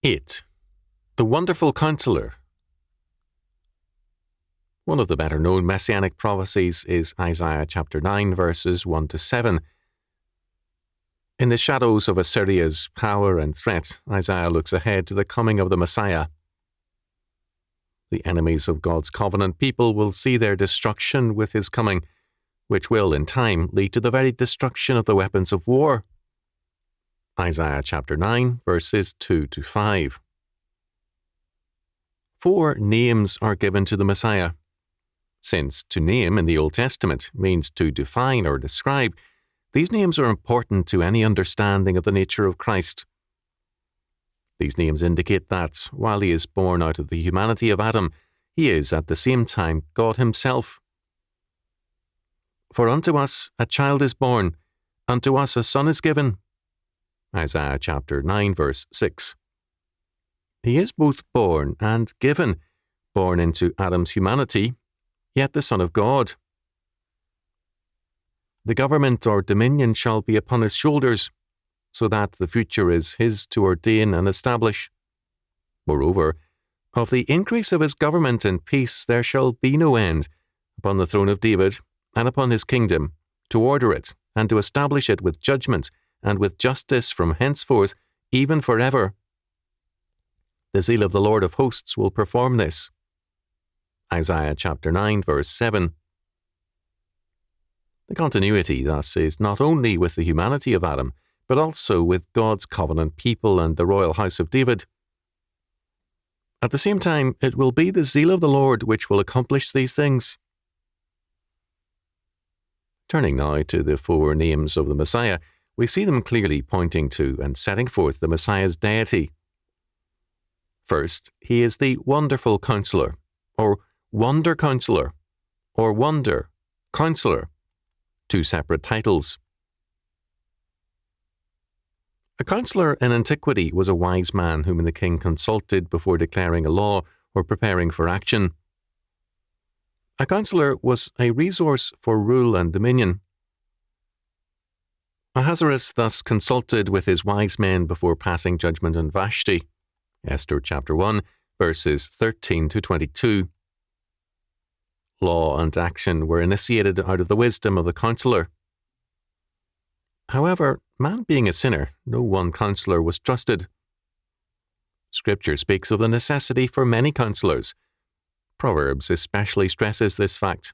8. The Wonderful Counsellor. One of the better-known messianic prophecies is Isaiah chapter 9, verses 1 to 7. In the shadows of Assyria's power and threat, Isaiah looks ahead to the coming of the Messiah. The enemies of God's covenant people will see their destruction with his coming, which will, in time, lead to the very destruction of the weapons of war. Isaiah chapter 9, verses 2 to 5. 4 names are given to the Messiah. Since to name in the Old Testament means to define or describe, these names are important to any understanding of the nature of Christ. These names indicate that, while he is born out of the humanity of Adam, he is at the same time God himself. For unto us a child is born, unto us a son is given. Isaiah chapter 9, verse 6. He is both born and given, born into Adam's humanity, yet the Son of God. The government or dominion shall be upon his shoulders, so that the future is his to ordain and establish. Moreover, of the increase of his government and peace there shall be no end, upon the throne of David, and upon his kingdom, to order it, and to establish it with judgment, and with justice from henceforth, even forever. The zeal of the Lord of hosts will perform this. Isaiah chapter 9, verse 7. The continuity, thus, is not only with the humanity of Adam, but also with God's covenant people and the royal house of David. At the same time, it will be the zeal of the Lord which will accomplish these things. Turning now to the 4 names of the Messiah, we see them clearly pointing to and setting forth the Messiah's deity. First, he is the Wonderful Counsellor, or Wonder Counsellor, or Wonder Counsellor, 2 separate titles. A counsellor in antiquity was a wise man whom the king consulted before declaring a law or preparing for action. A counsellor was a resource for rule and dominion. Ahasuerus thus consulted with his wise men before passing judgment on Vashti. Esther chapter 1, verses 13 to 22. Law and action were initiated out of the wisdom of the counsellor. However, man being a sinner, no one counsellor was trusted. Scripture speaks of the necessity for many counsellors. Proverbs especially stresses this fact.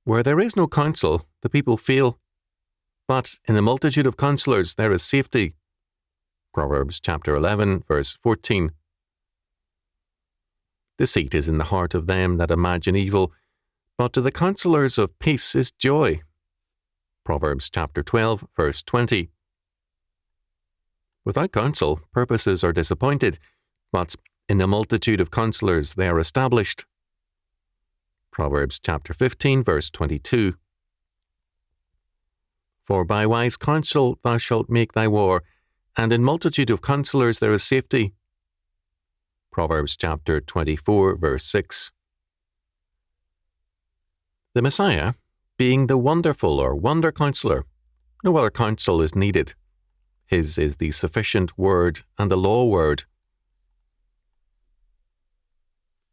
Where there is no counsel, the people fail. But in the multitude of counsellors there is safety. Proverbs chapter 11, verse 14. Deceit is in the heart of them that imagine evil, but to the counsellors of peace is joy. Proverbs chapter 12, verse 20. Without counsel, purposes are disappointed, but in the multitude of counsellors they are established. Proverbs chapter 15, verse 22. For by wise counsel thou shalt make thy war, and in multitude of counsellors there is safety. Proverbs chapter 24, verse 6. The Messiah, being the Wonderful or Wonder Counsellor, no other counsel is needed. His is the sufficient word and the law word.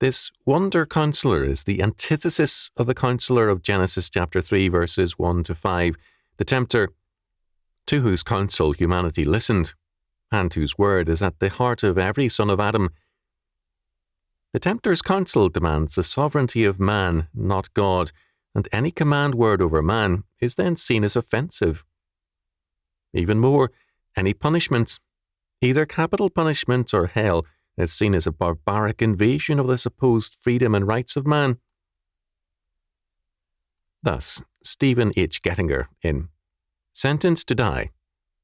This Wonder Counsellor is the antithesis of the counsellor of Genesis chapter 3, verses 1 to 5, the tempter, to whose counsel humanity listened, and whose word is at the heart of every son of Adam. The tempter's counsel demands the sovereignty of man, not God, and any command word over man is then seen as offensive. Even more, any punishment, either capital punishment or hell, is seen as a barbaric invasion of the supposed freedom and rights of man. Thus, Stephen H. Gettinger, in Sentenced to Die,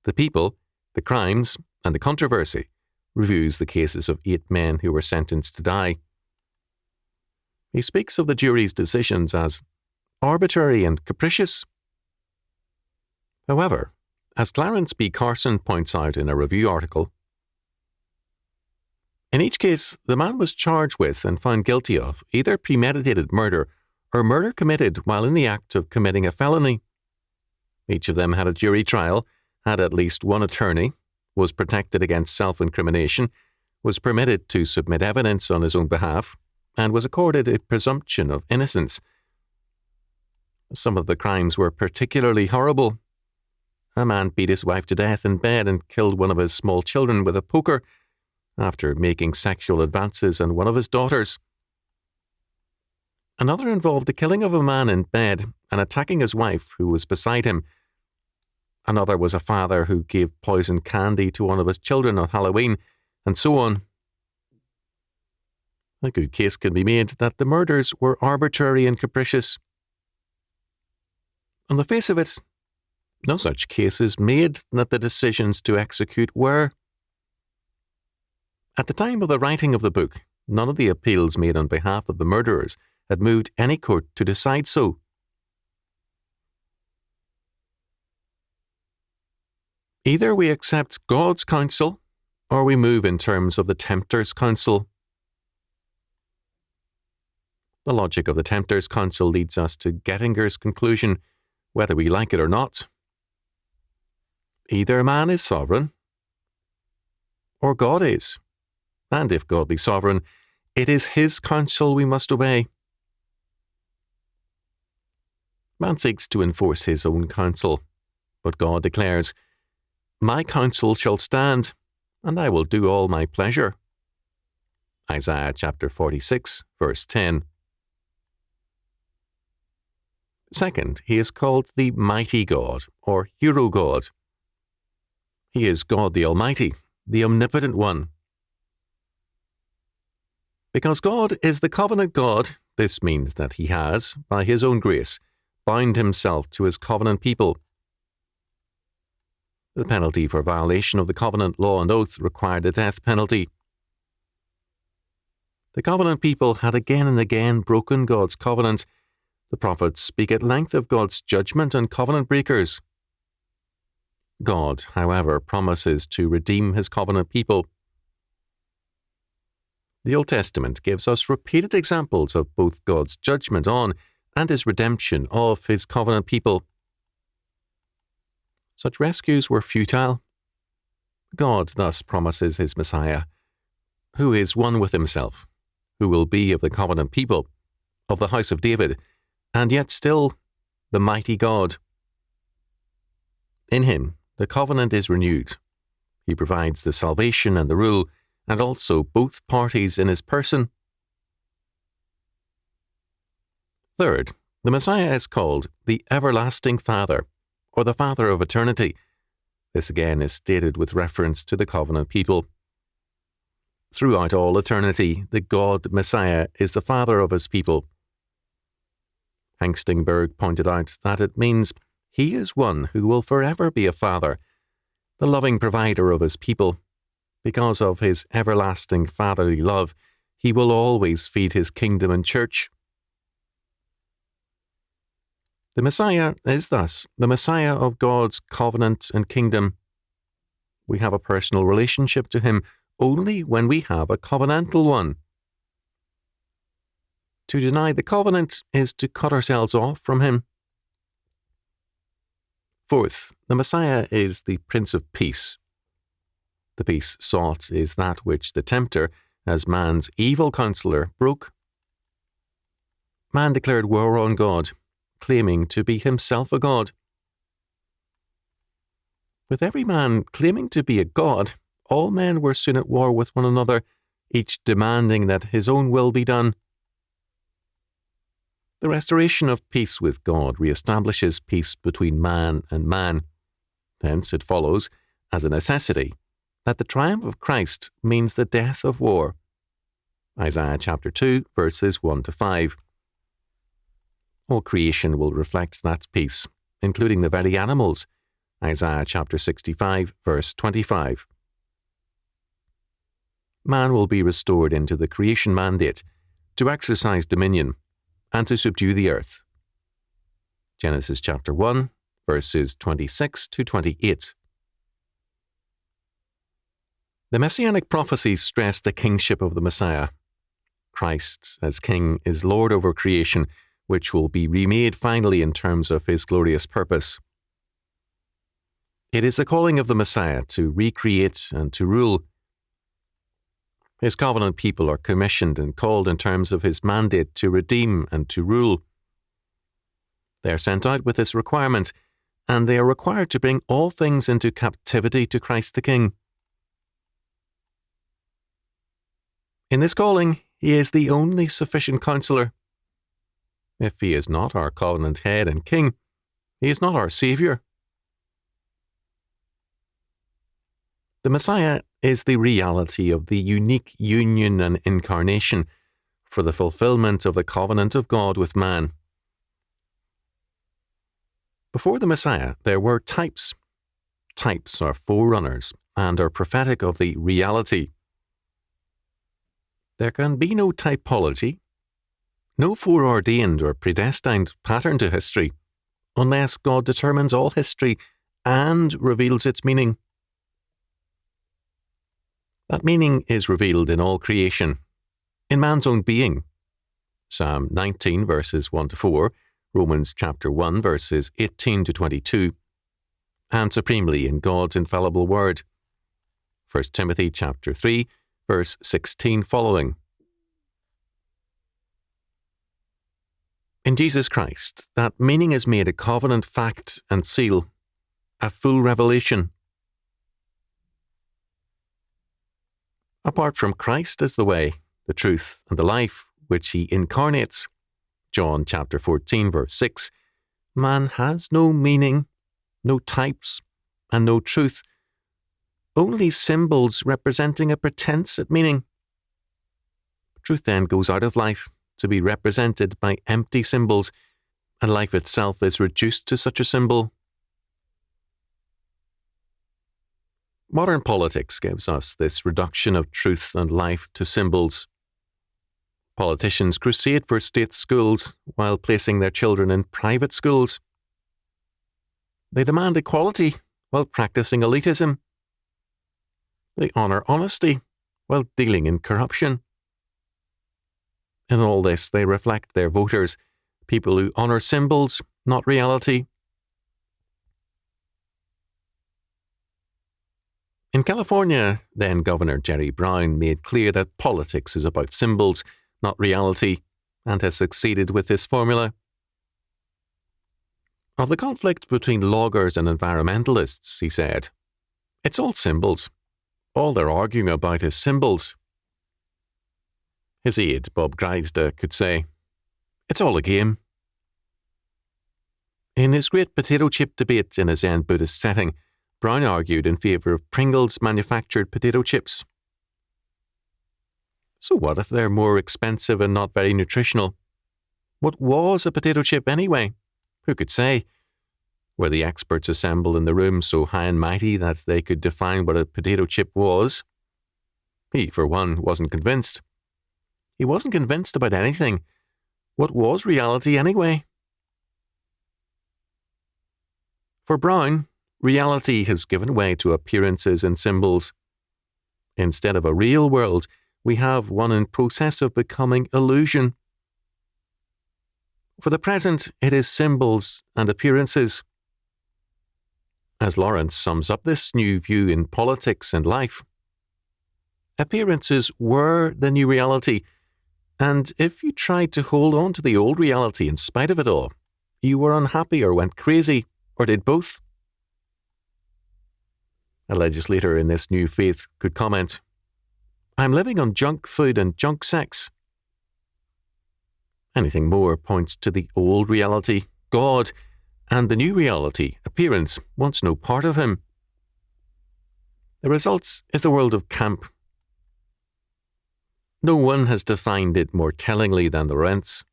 The People, the Crimes, and the Controversy, reviews the cases of 8 men who were sentenced to die. He speaks of the jury's decisions as arbitrary and capricious. However, as Clarence B. Carson points out in a review article, in each case, the man was charged with and found guilty of either premeditated murder or murder committed while in the act of committing a felony. Each of them had a jury trial, had at least one attorney, was protected against self-incrimination, was permitted to submit evidence on his own behalf, and was accorded a presumption of innocence. Some of the crimes were particularly horrible. A man beat his wife to death in bed and killed one of his small children with a poker after making sexual advances on one of his daughters. Another involved the killing of a man in bed and attacking his wife, who was beside him. Another was a father who gave poisoned candy to one of his children on Halloween, and so on. A good case can be made that the murders were arbitrary and capricious. On the face of it, no such case is made that the decisions to execute were. At the time of the writing of the book, none of the appeals made on behalf of the murderers had moved any court to decide so. Either we accept God's counsel, or we move in terms of the tempter's counsel. The logic of the tempter's counsel leads us to Gettinger's conclusion, whether we like it or not. Either man is sovereign, or God is. And if God be sovereign, it is his counsel we must obey. Man seeks to enforce his own counsel, but God declares, "My counsel shall stand, and I will do all my pleasure." Isaiah chapter 46, verse 10. Second, he is called the mighty God, or hero God. He is God the Almighty, the omnipotent one. Because God is the covenant God, this means that he has, by his own grace, bound himself to his covenant people. The penalty for violation of the covenant law and oath required the death penalty. The covenant people had again and again broken God's covenant. The prophets speak at length of God's judgment on covenant breakers. God, however, promises to redeem his covenant people. The Old Testament gives us repeated examples of both God's judgment on and his redemption of his covenant people. Such rescues were futile. God thus promises his Messiah, who is one with himself, who will be of the covenant people, of the house of David, and yet still the mighty God. In him, the covenant is renewed. He provides the salvation and the rule, and also both parties in his person. Third, the Messiah is called the everlasting Father, or the Father of eternity. This again is stated with reference to the covenant people. Throughout all eternity, the God Messiah is the Father of his people. Hengstenberg pointed out that it means he is one who will forever be a father, the loving provider of his people. Because of his everlasting fatherly love, he will always feed his kingdom and church. The Messiah is thus the Messiah of God's covenant and kingdom. We have a personal relationship to him only when we have a covenantal one. To deny the covenant is to cut ourselves off from him. Fourth, the Messiah is the Prince of Peace. The peace sought is that which the tempter, as man's evil counselor, broke. Man declared war on God, claiming to be himself a god. With every man claiming to be a god, all men were soon at war with one another, each demanding that his own will be done. The restoration of peace with God re-establishes peace between man and man. Hence it follows, as a necessity, that the triumph of Christ means the death of war. Isaiah chapter 2, verses 1 to 5. All creation will reflect that peace, including the very animals. Isaiah chapter 65, verse 25. Man will be restored into the creation mandate to exercise dominion and to subdue the earth. Genesis chapter 1, verses 26 to 28. The Messianic prophecies stress the kingship of the Messiah. Christ, as king, is Lord over creation, which will be remade finally in terms of his glorious purpose. It is the calling of the Messiah to recreate and to rule. His covenant people are commissioned and called in terms of his mandate to redeem and to rule. They are sent out with this requirement, and they are required to bring all things into captivity to Christ the King. In this calling, he is the only sufficient Counsellor. If he is not our covenant head and king, he is not our Saviour. The Messiah is the reality of the unique union and incarnation for the fulfillment of the covenant of God with man. Before the Messiah, there were types. Types are forerunners and are prophetic of the reality. There can be no typology, no foreordained or predestined pattern to history, unless God determines all history and reveals its meaning. That meaning is revealed in all creation, in man's own being. Psalm 19 verses 1 to 4, Romans chapter 1 verses 18 to 22, and supremely in God's infallible word. 1 Timothy chapter 3 verse 16 following. In Jesus Christ, that meaning is made a covenant fact and seal, a full revelation. Apart from Christ as the way, the truth, and the life which he incarnates, John chapter 14 verse 6, man has no meaning, no types, and no truth, only symbols representing a pretense at meaning. Truth then goes out of life to be represented by empty symbols, and life itself is reduced to such a symbol. Modern politics gives us this reduction of truth and life to symbols. Politicians crusade for state schools while placing their children in private schools. They demand equality while practicing elitism. They honour honesty while dealing in corruption. In all this, they reflect their voters, people who honour symbols, not reality. In California, then Governor Jerry Brown made clear that politics is about symbols, not reality, and has succeeded with this formula. Of the conflict between loggers and environmentalists, he said, "It's all symbols. All they're arguing about is symbols." His aide, Bob Grisda, could say, "It's all a game." In his great potato chip debate in a Zen Buddhist setting, Brown argued in favour of Pringles manufactured potato chips. So what if they're more expensive and not very nutritional? What was a potato chip anyway? Who could say? Were the experts assembled in the room so high and mighty that they could define what a potato chip was? He, for one, wasn't convinced. He wasn't convinced about anything. What was reality anyway? For Brown, reality has given way to appearances and symbols. Instead of a real world, we have one in process of becoming illusion. For the present, it is symbols and appearances. As Lawrence sums up this new view in politics and life, appearances were the new reality, and if you tried to hold on to the old reality in spite of it all, you were unhappy or went crazy, or did both. A legislator in this new faith could comment, "I'm living on junk food and junk sex." Anything more points to the old reality, God, and the new reality, appearance, wants no part of him. The result is the world of camp. No one has defined it more tellingly than the Rents.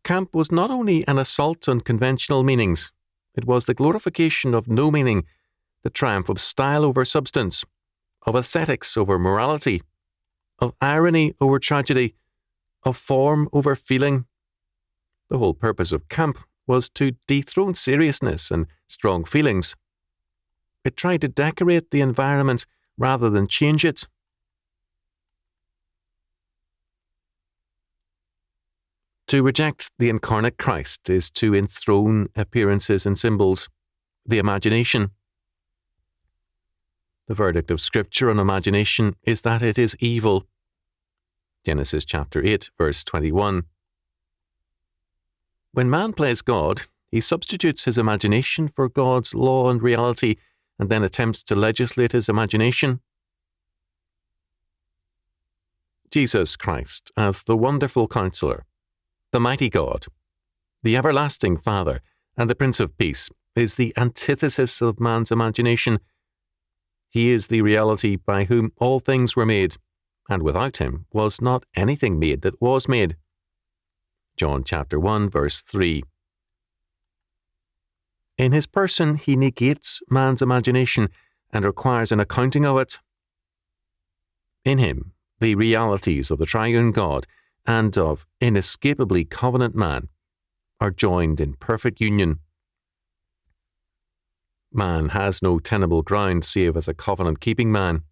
Camp was not only an assault on conventional meanings, it was the glorification of no meaning, the triumph of style over substance, of aesthetics over morality, of irony over tragedy, of form over feeling. The whole purpose of camp was to dethrone seriousness and strong feelings. It tried to decorate the environment rather than change it. To reject the incarnate Christ is to enthrone appearances and symbols. the imagination. The verdict of Scripture on imagination is that it is evil. Genesis chapter 8, verse 21. When man plays God, he substitutes his imagination for God's law and reality, and then attempts to legislate his imagination. Jesus Christ, as the wonderful Counsellor, the mighty God, the everlasting Father, and the Prince of Peace, is the antithesis of man's imagination. He is the reality by whom all things were made, and without him was not anything made that was made. John chapter 1, verse 3. In his person, he negates man's imagination and requires an accounting of it. In him, the realities of the triune God and of inescapably covenant man are joined in perfect union. Man has no tenable ground save as a covenant-keeping man.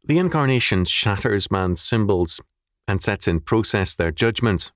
The Incarnation shatters man's symbols and sets in process their judgment.